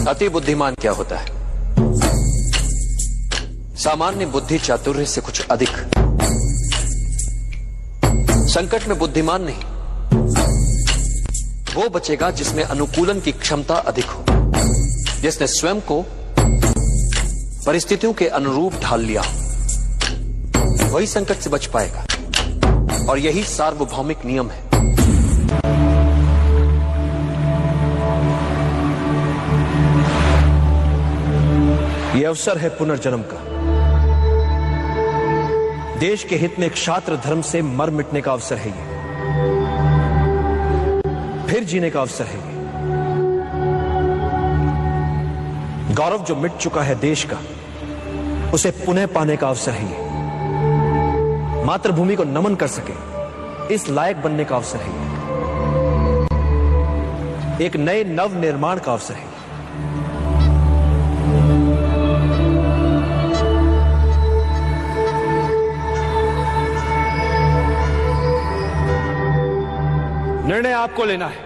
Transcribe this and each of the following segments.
अति बुद्धिमान क्या होता है? सामान्य बुद्धि चातुर्य से कुछ अधिक। संकट में बुद्धिमान नहीं, वो बचेगा जिसमें अनुकूलन की क्षमता अधिक हो, जिसने स्वयं को परिस्थितियों के अनुरूप ढाल लिया हो, वही संकट से बच पाएगा। और यही सार्वभौमिक नियम है। यह अवसर है पुनर्जन्म का। देश के हित में क्षात्र धर्म से मर मिटने का अवसर है ये। फिर जीने का अवसर है ये। गौरव जो मिट चुका है देश का, उसे पुनः पाने का अवसर है ये। मातृभूमि को नमन कर सके, इस लायक बनने का अवसर है ये। एक नए नव निर्माण का अवसर है। निर्णय आपको लेना है।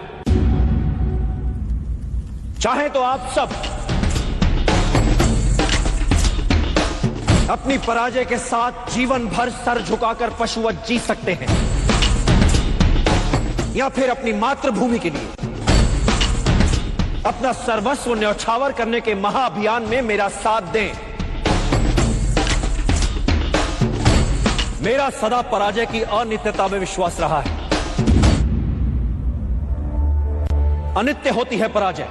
चाहे तो आप सब अपनी पराजय के साथ जीवन भर सर झुकाकर पशुवत जी सकते हैं, या फिर अपनी मातृभूमि के लिए अपना सर्वस्व न्यौछावर करने के महाअभियान में मेरा साथ दें। मेरा सदा पराजय की अनित्यता में विश्वास रहा है। अनित्य होती है पराजय।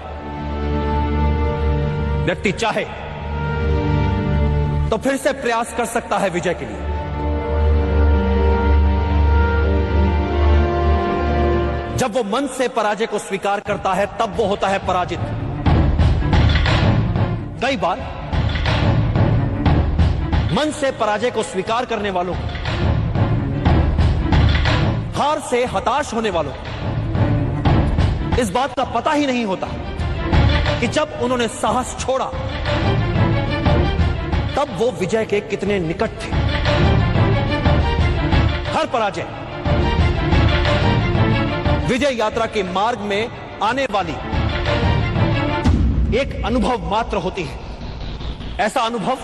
व्यक्ति चाहे तो फिर से प्रयास कर सकता है विजय के लिए। जब वो मन से पराजय को स्वीकार करता है, तब वो होता है पराजित। कई बार मन से पराजय को स्वीकार करने वालों को, हार से हताश होने वालों को इस बात का पता ही नहीं होता कि जब उन्होंने साहस छोड़ा तब वो विजय के कितने निकट थे। हर पराजय विजय यात्रा के मार्ग में आने वाली एक अनुभव मात्र होती है। ऐसा अनुभव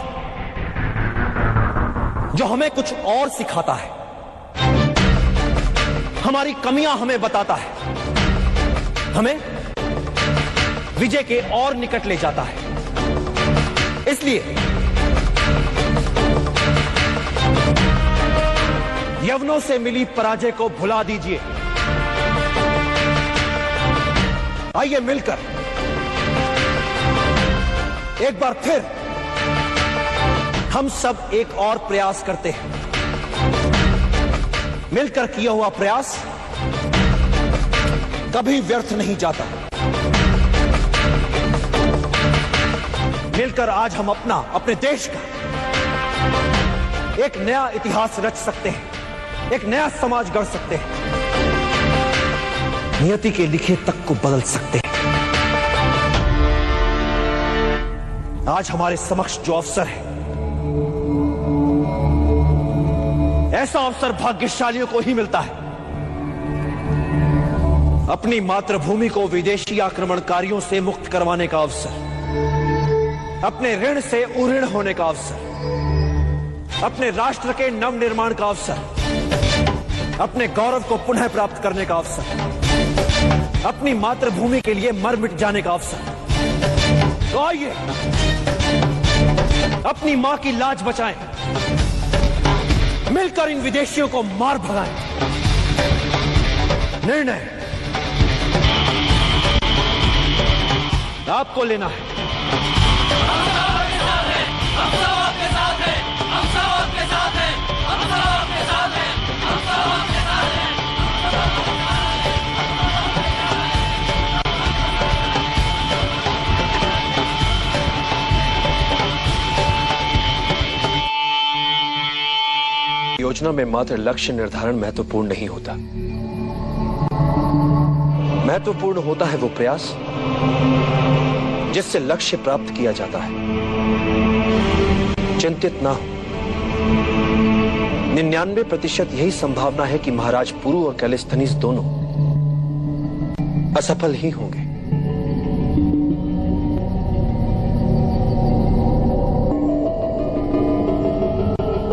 जो हमें कुछ और सिखाता है, हमारी कमियां हमें बताता है, हमें विजय के और निकट ले जाता है। इसलिए यवनों से मिली पराजय को भुला दीजिए। आइए मिलकर एक बार फिर हम सब एक और प्रयास करते हैं। मिलकर किया हुआ प्रयास कभी व्यर्थ नहीं जाता। मिलकर आज हम अपने देश का एक नया इतिहास रच सकते हैं, एक नया समाज गढ़ सकते हैं, नियति के लिखे तक को बदल सकते हैं। आज हमारे समक्ष जो अवसर है, ऐसा अवसर भाग्यशालियों को ही मिलता है। अपनी मातृभूमि को विदेशी आक्रमणकारियों से मुक्त करवाने का अवसर, अपने ऋण से उऋण होने का अवसर, अपने राष्ट्र के नवनिर्माण का अवसर, अपने गौरव को पुनः प्राप्त करने का अवसर, अपनी मातृभूमि के लिए मर मिट जाने का अवसर। तो आइए अपनी मां की लाज बचाएं, मिलकर इन विदेशियों को मार भगाएं। निर्णय आपको लेना है। योजना में मात्र लक्ष्य निर्धारण महत्वपूर्ण नहीं होता। महत्वपूर्ण होता है वो प्रयास जिससे लक्ष्य प्राप्त किया जाता है। चिंतित ना हो। 99% यही संभावना है कि महाराज पुरु और कैलिस्थनीस दोनों असफल ही होंगे।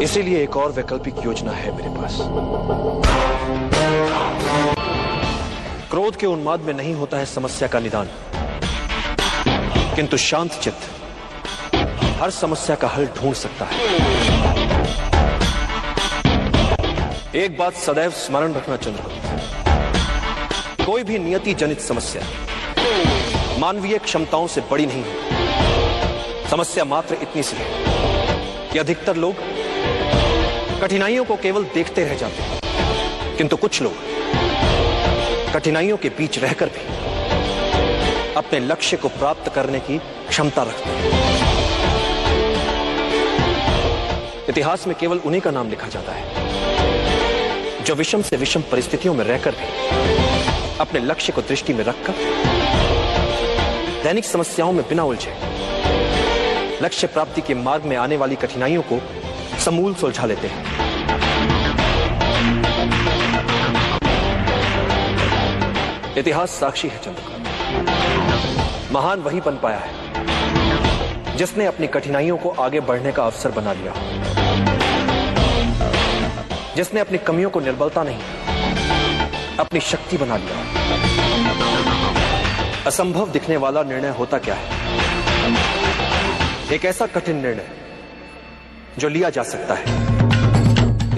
इसीलिए एक और वैकल्पिक योजना है मेरे पास। क्रोध के उन्माद में नहीं होता है समस्या का निदान, किंतु शांत चित्त हर समस्या का हल ढूंढ सकता है। एक बात सदैव स्मरण रखना चंद्रगुप्त, कोई भी नियति जनित समस्या मानवीय क्षमताओं से बड़ी नहीं है। समस्या मात्र इतनी सी है कि अधिकतर लोग कठिनाइयों को केवल देखते रह जाते हैं, किंतु कुछ लोग कठिनाइयों के बीच रहकर भी अपने लक्ष्य को प्राप्त करने की क्षमता रखते हैं। इतिहास में केवल उन्हीं का नाम लिखा जाता है जो विषम से विषम परिस्थितियों में रहकर भी अपने लक्ष्य को दृष्टि में रखकर दैनिक समस्याओं में बिना उलझे लक्ष्य प्राप्ति के मार्ग में आने वाली कठिनाइयों को समूल सुलझा लेते हैं। इतिहास साक्षी है चंद्रकांत, महान वही बन पाया है जिसने अपनी कठिनाइयों को आगे बढ़ने का अवसर बना लिया, जिसने अपनी कमियों को निर्बलता नहीं अपनी शक्ति बना लिया। असंभव दिखने वाला निर्णय होता क्या है? एक ऐसा कठिन निर्णय जो लिया जा सकता है,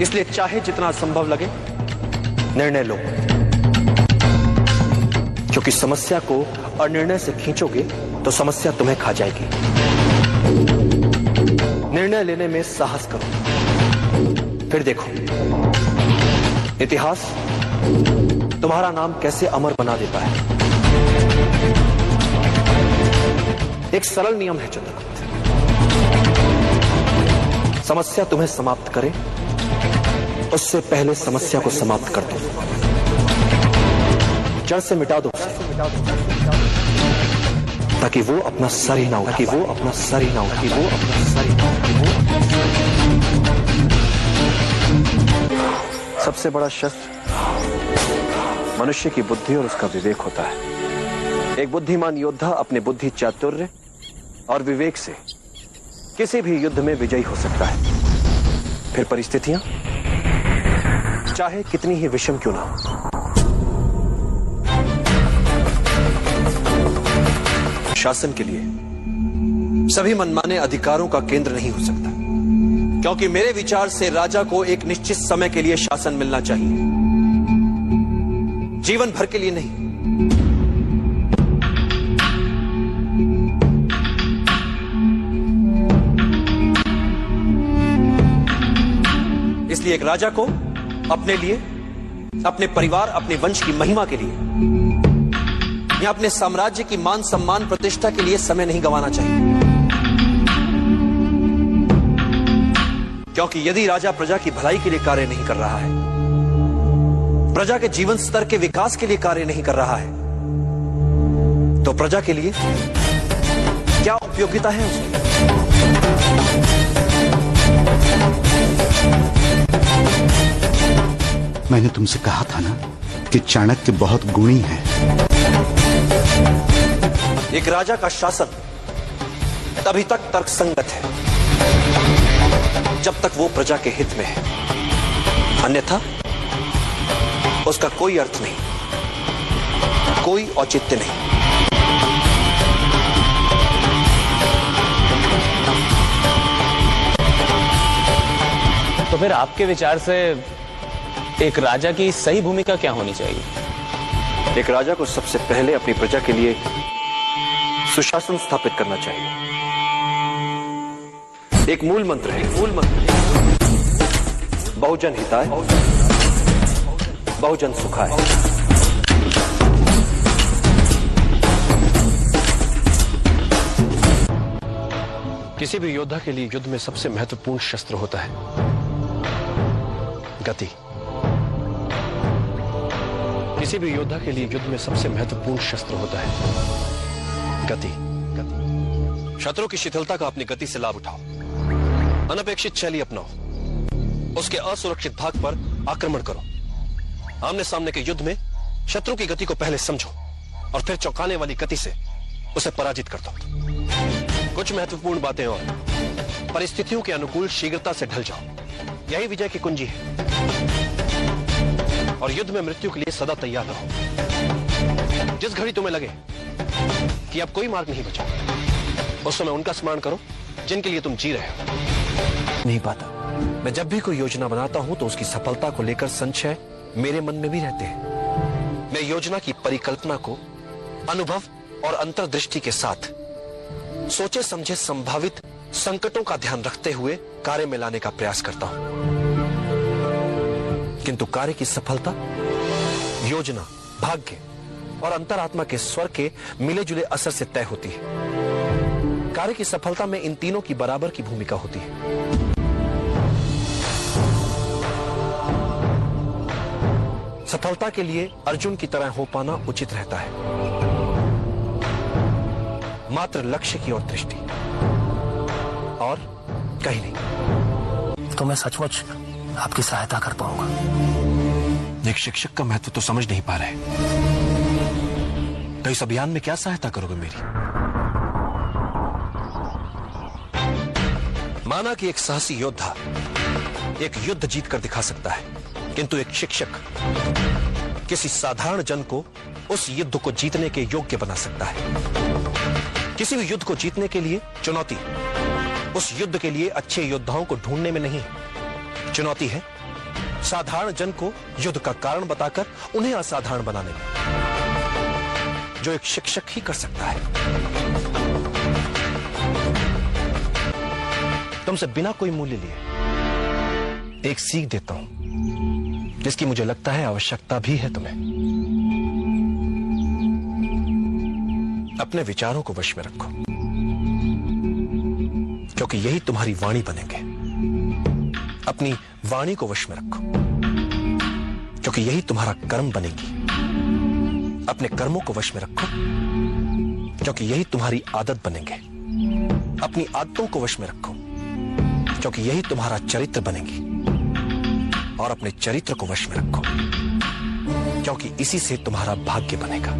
इसलिए चाहे जितना असंभव लगे निर्णय लो, क्योंकि समस्या को अनिर्णय से खींचोगे तो समस्या तुम्हें खा जाएगी। निर्णय लेने में साहस करो, फिर देखो इतिहास तुम्हारा नाम कैसे अमर बना देता है। एक सरल नियम है चंद्रगुप्त, समस्या तुम्हें समाप्त करे उससे पहले समस्या को समाप्त कर दो, जड़ से मिटा दो, ताकि वो अपना सर ही ना उठा, ताकि वो अपना सर ही ना उठा, ताकि वो अपना सर ही ना उठा। सबसे बड़ा शस्त्र मनुष्य की बुद्धि और उसका विवेक होता है। एक बुद्धिमान योद्धा अपने बुद्धि, चातुर्य और विवेक से किसी भी युद्ध में विजयी हो सकता है, फिर परिस्थितियां चाहे कितनी ही विषम क्यों ना हो। शासन के लिए सभी मनमाने अधिकारों का केंद्र नहीं हो सकता, क्योंकि मेरे विचार से राजा को एक निश्चित समय के लिए शासन मिलना चाहिए, जीवन भर के लिए नहीं। इसलिए एक राजा को अपने लिए, अपने परिवार, अपने वंश की महिमा के लिए या अपने साम्राज्य की मान सम्मान प्रतिष्ठा के लिए समय नहीं गंवाना चाहिए, क्योंकि यदि राजा प्रजा की भलाई के लिए कार्य नहीं कर रहा है, प्रजा के जीवन स्तर के विकास के लिए कार्य नहीं कर रहा है, तो प्रजा के लिए क्या उपयोगिता है उसकी? मैंने तुमसे कहा था ना कि चाणक्य बहुत गुणी है। एक राजा का शासन तभी तक तर्कसंगत है जब तक वो प्रजा के हित में है, अन्यथा उसका कोई अर्थ नहीं, कोई औचित्य नहीं। तो फिर आपके विचार से एक राजा की सही भूमिका क्या होनी चाहिए? एक राजा को सबसे पहले अपनी प्रजा के लिए सुशासन स्थापित करना चाहिए। एक मूल मंत्र है, बहुजन हिताय बहुजन सुखाय। किसी भी योद्धा के लिए युद्ध में सबसे महत्वपूर्ण शस्त्र होता है गति। किसी भी योद्धा के लिए युद्ध में सबसे महत्वपूर्ण शस्त्र होता है गति। शत्रु की शिथिलता का अपनी गति से लाभ उठाओ, अनपेक्षित शैली अपनाओ, उसके असुरक्षित भाग पर आक्रमण करो। आमने सामने के युद्ध में शत्रु की गति को पहले समझो और फिर चौंकाने वाली गति से उसे पराजित कर दो। कुछ महत्वपूर्ण बातें और, परिस्थितियों के अनुकूल शीघ्रता से ढल जाओ, यही विजय की कुंजी है। और युद्ध में मृत्यु के लिए सदा तैयार रहो। जिस घड़ी तुम्हें लगे कि अब कोई मार्ग नहीं बचा, उस समय उनका स्मरण करो जिनके लिए तुम जी रहे हो। नहीं पाता। मैं जब भी कोई योजना बनाता हूं तो उसकी सफलता को लेकर संशय मेरे मन में भी रहते हैं। मैं योजना की परिकल्पना को अनुभव और अंतर्दृष्टि के साथ सोचे समझे संभावित संकटों का ध्यान रखते हुए कार्य में लाने का प्रयास करता हूं। किंतु कार्य की सफलता योजना, भाग्य और अंतरात्मा के स्वर के मिले जुले असर से तय होती है। कार्य की सफलता में इन तीनों की बराबर की भूमिका होती है। सफलता के लिए अर्जुन की तरह हो पाना उचित रहता है। मात्र लक्ष्य की ओर दृष्टि और कहीं नहीं। तो मैं सचमुच आपकी सहायता कर पाऊंगा। एक शिक्षक का महत्व तो समझ नहीं पा रहे। तो इस अभियान में क्या सहायता करोगे मेरी? माना कि एक साहसी योद्धा एक युद्ध जीत कर दिखा सकता है, किंतु एक शिक्षक किसी साधारण जन को उस युद्ध को जीतने के योग्य बना सकता है। किसी भी युद्ध को जीतने के लिए चुनौती उस युद्ध के लिए अच्छे योद्धाओं को ढूंढने में नहीं, चुनौती है साधारण जन को युद्ध का कारण बताकर उन्हें असाधारण बनाने में, जो एक शिक्षक ही कर सकता है। तुमसे बिना कोई मूल्य लिए एक सीख देता हूं जिसकी मुझे लगता है आवश्यकता भी है तुम्हें। अपने विचारों को वश में रखो, क्योंकि यही तुम्हारी वाणी बनेंगे। अपनी वाणी को वश में रखो, क्योंकि यही तुम्हारा कर्म बनेगी। अपने कर्मों को वश में रखो, क्योंकि यही तुम्हारी आदत बनेंगे। अपनी आदतों को वश में रखो, क्योंकि यही तुम्हारा चरित्र बनेगी। और अपने चरित्र को वश में रखो, क्योंकि इसी से तुम्हारा भाग्य बनेगा।